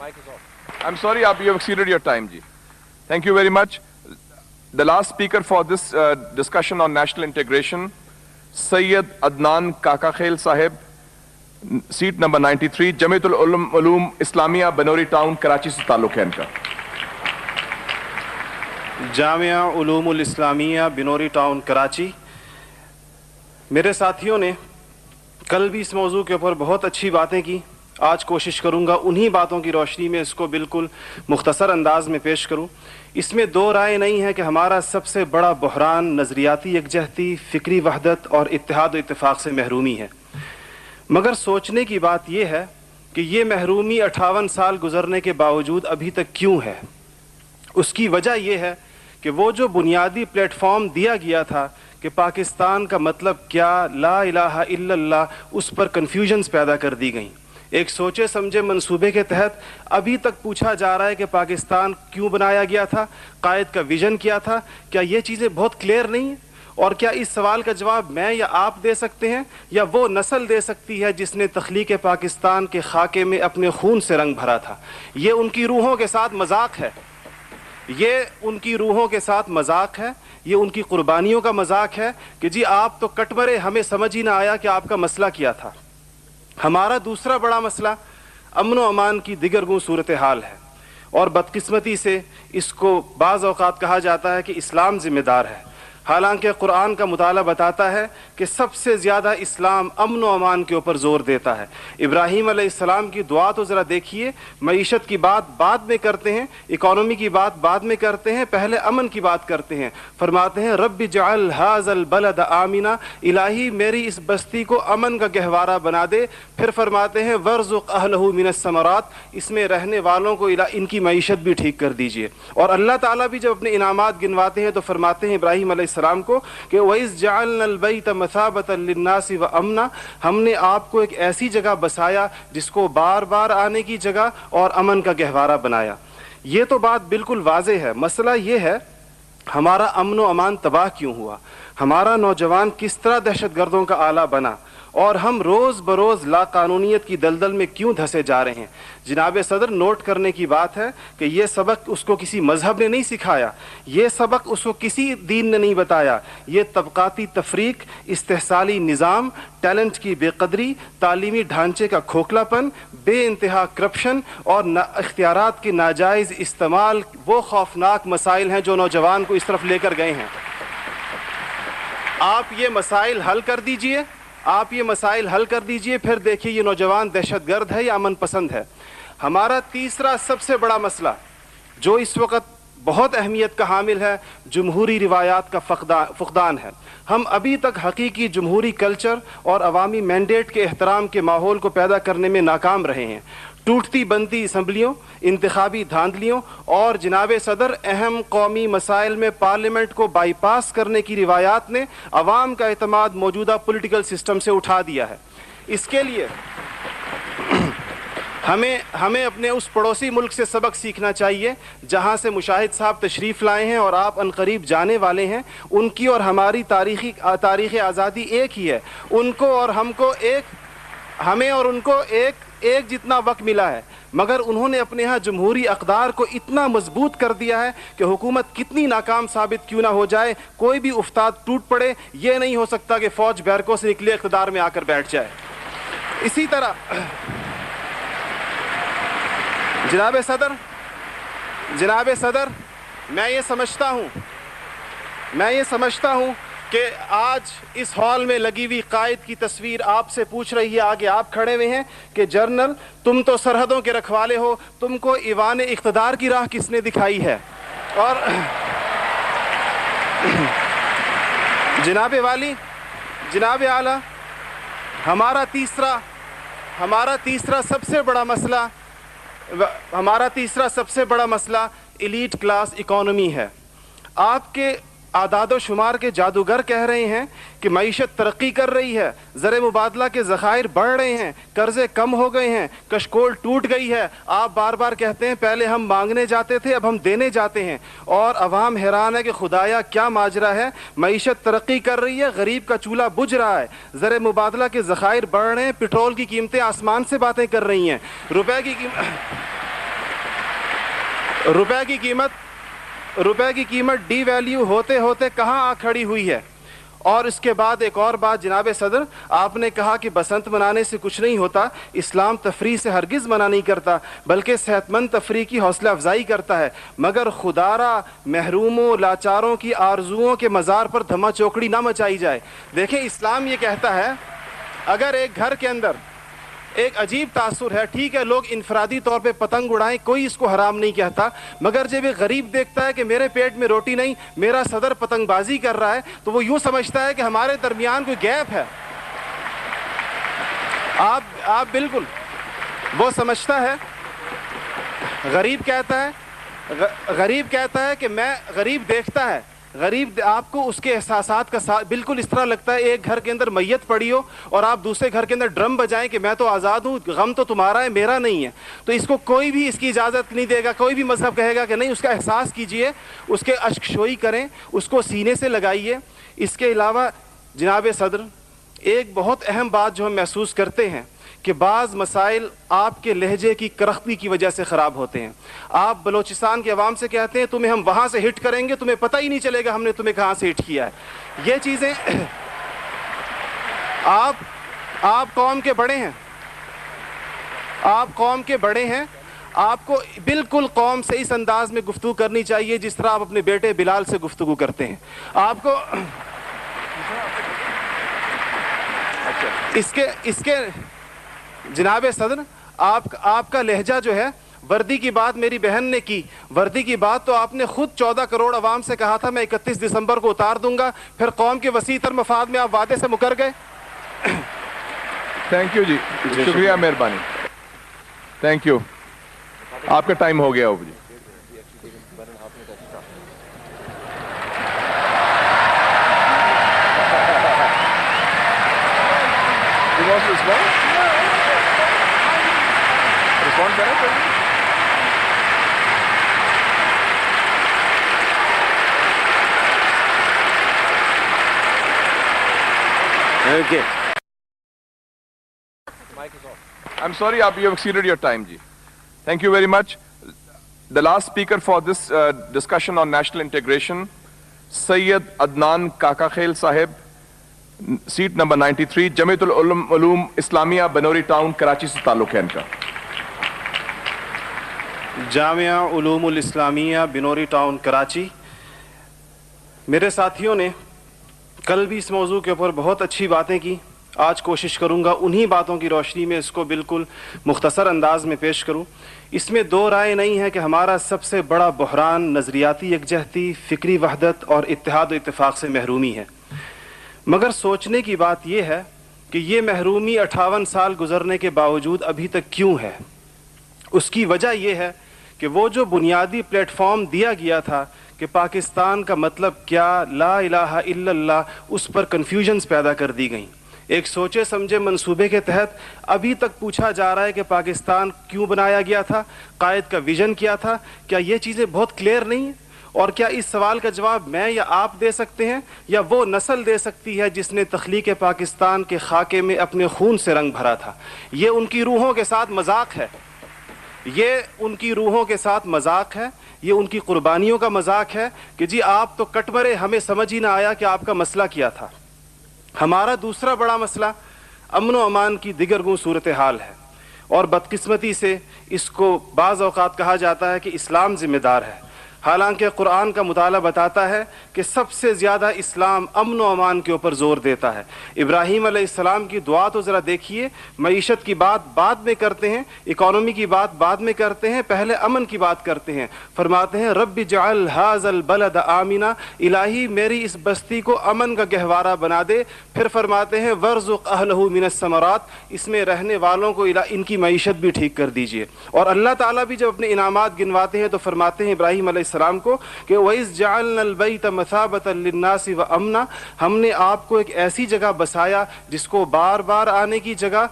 I'm sorry, you have exceeded your time, ji. Thank you very much. The last speaker for this discussion on national integration, Sayyid Adnan Kakakhail Sahib, seat number 93, Jamiatul Ulum Islamia, Banori Town, Karachi se ताल्लुक है इनका. Jamia उलूमुल Islamia Binori town Karachi. मेरे साथियों ने कल भी इस मौजू के ऊपर बहुत अच्छी बातें की. आज कोशिश करूंगा उन्हीं बातों की रोशनी में इसको बिल्कुल मुख्तसर अंदाज में पेश करूं. इसमें दो राय नहीं है कि हमारा सबसे बड़ा बहरान नज़रियाती यकजहती, फ़िक्री वहदत और इत्तेहाद व इत्तेफाक से महरूमी है. मगर सोचने की बात यह है कि ये महरूमी 58 साल गुजरने के बावजूद अभी तक क्यों है. उसकी वजह यह है कि वो जो बुनियादी प्लेटफॉर्म दिया गया था कि पाकिस्तान का मतलब क्या, ला इलाहा इल्लल्लाह, उस पर कन्फ्यूजन्स पैदा कर दी गई. एक सोचे समझे मंसूबे के तहत अभी तक पूछा जा रहा है कि पाकिस्तान क्यों बनाया गया था, कायद का विजन क्या था. क्या ये चीज़ें बहुत क्लियर नहीं हैं? और क्या इस सवाल का जवाब मैं या आप दे सकते हैं या वो नस्ल दे सकती है जिसने तख्लीक पाकिस्तान के खाके में अपने खून से रंग भरा था. ये उनकी रूहों के साथ मजाक है, ये उनकी रूहों के साथ मजाक है, ये उनकी कुर्बानियों का मजाक है कि जी आप तो कट मरे, हमें समझ ही ना आया कि आपका मसला क्या था. हमारा दूसरा बड़ा मसला अमन व अमान की दिगरगूं सूरत हाल है और बदकिस्मती से इसको बाज़ औक़ात कहा जाता है कि इस्लाम ज़िम्मेदार है. हालांकि कुरान का मुताला बताता है कि सबसे ज़्यादा इस्लाम अमन व अमान के ऊपर ज़ोर देता है. इब्राहीम अलैहिस्सलाम की दुआ तो ज़रा देखिए. मईशत की बात बाद में करते हैं, इकॉनमी की बात बाद में करते हैं, पहले अमन की बात करते हैं. फरमाते हैं रब्बि जअल हाज़ल बलद आमिना, इलाही मेरी इस बस्ती को अमन का गहवारा बना दे. फिर फरमाते हैं वर्ज़ुक़ अहलहू मिनस समरात, इसमें रहने वालों को इनकी मईशत भी ठीक कर दीजिए. और अल्लाह ताला भी जब अपने इनामात गिनवाते हैं तो फरमाते हैं इब्राहीम सलाम को कि वइज़ जअलनल बैत मसाबतन लिन्नासि व अमना, हमने आपको एक ऐसी जगह बसाया जिसको बार बार आने की जगह और अमन का गहवारा बनाया. ये तो बात बिल्कुल वाज़ेह है. मसला ये है हमारा अमन व अमान तबाह क्यों हुआ, हमारा नौजवान किस तरह दहशतगर्दों का आला बना और हम रोज़ बरोज़ लाकानूनियत की दलदल में क्यों धंसे जा रहे हैं. जनाब सदर, नोट करने की बात है कि ये सबक उसको किसी मजहब ने नहीं सिखाया, ये सबक उसको किसी दीन ने नहीं बताया. ये तबकाती तफरीक, इस्तेहसाली निज़ाम, टैलेंट की बेकदरी, तालीमी ढांचे का खोखलापन, बेइंतहा करप्शन और इख्तियारात के नाजायज़ इस्तेमाल वो खौफनाक मसाइल हैं जो नौजवान को इस तरफ लेकर गए हैं. आप ये मसाइल हल कर दीजिए, आप ये मसाइल हल कर दीजिए, फिर देखिए ये नौजवान दहशतगर्द है या अमन पसंद है. हमारा तीसरा सबसे बड़ा मसला जो इस वक्त बहुत अहमियत का हामिल है, जमहूरी रिवायात का फुक़दान है. हम अभी तक हकीकी जमहूरी कल्चर और अवामी मैंडेट के एहतराम के माहौल को पैदा करने में नाकाम रहे हैं. टूटती बनती असम्बलियों, इंतखाबी धांधलियों और जनाब सदर अहम कौमी मसाइल में पार्लियामेंट को बाईपास करने की रिवायात ने अवाम का एतमाद मौजूदा पॉलिटिकल सिस्टम से उठा दिया है. इसके लिए हमें अपने उस पड़ोसी मुल्क से सबक सीखना चाहिए जहाँ से मुशाहिद साहब तशरीफ़ लाए हैं और आप अनकरीब जाने वाले हैं. उनकी और हमारी तारीख़ आज़ादी एक ही है. उनको और हमको हमें और उनको एक जितना वक्त मिला है, मगर उन्होंने अपने यहाँ जमहूरी अक़दार को इतना मजबूत कर दिया है कि हुकूमत कितनी नाकाम साबित क्यों ना हो जाए, कोई भी उफ्ताद टूट पड़े, ये नहीं हो सकता कि फ़ौज बैरकों से निकले इक़्तिदार में आकर बैठ जाए. इसी तरह जनाब सदर, मैं ये समझता हूँ कि आज इस हॉल में लगी हुई कायद की तस्वीर आपसे पूछ रही है, आगे आप खड़े हुए हैं कि जनरल तुम तो सरहदों के रखवाले हो, तुमको ईवान इख्तिदार की राह किसने दिखाई है. और जनाब आला, हमारा तीसरा सबसे बड़ा मसला एलीट क्लास इकॉनमी है. आपके आदादो शुमार के जादूगर कह रहे हैं कि मईशत तरक्की कर रही है, ज़र मुबादला के ज़खायर बढ़ रहे हैं, कर्ज़े कम हो गए हैं, कशकोल टूट गई है. आप बार बार कहते हैं पहले हम मांगने जाते थे, अब हम देने जाते हैं. और अवाम हैरान है कि खुदाया क्या माजरा है. मईशत तरक्की कर रही है, गरीब का चूल्हा बुझ रहा है, ज़र मुबादला के ज़खायर बढ़ रहे हैं, पेट्रोल की कीमतें आसमान से बातें कर रही हैं, रुपए की रुपए की कीमत डी वैल्यू होते होते कहाँ आ खड़ी हुई है। और इसके बाद एक और बात जनाब सदर, आपने कहा कि बसंत मनाने से कुछ नहीं होता। इस्लाम तफरीह से हरगिज़ मना नहीं करता, बल्कि सेहतमंद तफरीह की हौसला अफजाई करता है। मगर खुदारा महरूमों लाचारों की आरजुओं के मज़ार पर धमा चौकड़ी ना मचाई जाए। देखें, इस्लाम ये कहता है अगर एक घर के अंदर एक अजीब तासुर है, ठीक है, लोग इनफरादी तौर पे पतंग उड़ाएं, कोई इसको हराम नहीं कहता, मगर जब एक गरीब देखता है कि मेरे पेट में रोटी नहीं, मेरा सदर पतंगबाजी कर रहा है, तो वो यूं समझता है कि हमारे दरमियान कोई गैप है। आप बिल्कुल, वो समझता है, गरीब कहता है कि मैं, गरीब देखता है, गरीब आपको उसके एहसासात का बिल्कुल इस तरह लगता है एक घर के अंदर मैयत पड़ी हो और आप दूसरे घर के अंदर ड्रम बजाएं कि मैं तो आज़ाद हूँ, गम तो तुम्हारा है, मेरा नहीं है। तो इसको कोई भी इसकी इजाज़त नहीं देगा, कोई भी मजहब कहेगा कि नहीं, उसका एहसास कीजिए, उसके अश्कशोई करें, उसको सीने से लगाइए। इसके अलावा जनाब सदर, एक बहुत अहम बात जो हम महसूस करते हैं कि बाज़ मसाइल आपके लहजे की करख्ती की वजह से ख़राब होते हैं। आप बलोचिस्तान के अवाम से कहते हैं तुम्हें हम वहाँ से हिट करेंगे, तुम्हें पता ही नहीं चलेगा हमने तुम्हें कहाँ से हिट किया है। ये चीज़ें आप कौम के बड़े हैं, आपको बिल्कुल कौम से इस अंदाज में गुफ्तगू करनी चाहिए जिस तरह आप अपने बेटे बिलाल से गुफ्तगू करते हैं। आपको इसके जनाब सदर, आपका लहजा जो है, वर्दी की बात मेरी बहन ने की, वर्दी की बात तो आपने खुद 14 करोड़ अवाम से कहा था मैं 31 दिसंबर को उतार दूंगा, फिर कौम के वसी तर मफाद में आप वादे से मुकर गए। थैंक यू जी, शुक्रिया, मेहरबानी, थैंक यू। आपका टाइम हो गया जी। रिस्पॉन्ड करें तो Okay. I'm sorry, you have exceeded your time, ji. Thank you very much. The last speaker for this discussion on national integration, Sayyid Adnan Kakakhail Sahib, seat number 93, Jamiatul Ulum Islamia, Banori Town, Karachi से ताल्लुक है इनका। Jamia उलूमुल Islamia Binori town Karachi. मेरे साथियों ने कल भी इस मौजू के ऊपर बहुत अच्छी बातें की। आज कोशिश करूंगा उन्हीं बातों की रोशनी में इसको बिल्कुल मुख्तसर अंदाज में पेश करूं। इसमें दो राय नहीं है कि हमारा सबसे बड़ा बहरान नज़रियाती यकजहती, फ़िक्री वहदत और इत्तेहाद और इत्तेफाक से महरूमी है। मगर सोचने की बात यह है कि ये महरूमी 58 साल गुजरने के बावजूद अभी तक क्यों है। उसकी वजह यह है कि वो जो बुनियादी प्लेटफॉर्म दिया गया था कि पाकिस्तान का मतलब क्या, ला इलाहा इल्लल्लाह, उस पर कन्फ्यूजन्स पैदा कर दी गई। एक सोचे समझे मंसूबे के तहत अभी तक पूछा जा रहा है कि पाकिस्तान क्यों बनाया गया था, कायद का विजन क्या था। क्या ये चीज़ें बहुत क्लियर नहीं हैं? और क्या इस सवाल का जवाब मैं या आप दे सकते हैं या वो नस्ल दे सकती है जिसने तख्लीक पाकिस्तान के खाके में अपने खून से रंग भरा था। ये उनकी रूहों के साथ मजाक है, ये उनकी रूहों के साथ मजाक है, ये उनकी कुर्बानियों का मजाक है कि जी आप तो कट मरे, हमें समझ ही ना आया कि आपका मसला क्या था। हमारा दूसरा बड़ा मसला अमन व अमान की दिगरगुं सूरत हाल है और बदकिस्मती से इसको बाज़ औक़ात कहा जाता है कि इस्लाम ज़िम्मेदार है। हालांकि कुरान का मुताला बताता है कि सबसे ज़्यादा इस्लाम अमन व अमान के ऊपर ज़ोर देता है। इब्राहीम अलैहिस्सलाम की दुआ तो ज़रा देखिए, मईशत की बात बाद में करते हैं, इकॉनमी की बात बाद में करते हैं, पहले अमन की बात करते हैं। फरमाते हैं रब्बि जअल हाज़ल बलद आमिना, इलाही मेरी इस बस्ती को अमन का गहवारा बना दे। फिर फरमाते हैं वर्ज़ुक़ अहलहु मिनस समरात, इसमें रहने वालों को इनकी मईशत भी ठीक कर दीजिए। और अल्लाह ताला भी जब अपने इनामात गिनवाते हैं तो फरमाते हैं इब्राहीम अलैहिस्सलाम को कि वइज़ जअलनल बैत मसाबतन लिन्नासि व अमना, हमने आपको एक ऐसी जगह बसाया जिसको बार बार आने की जगह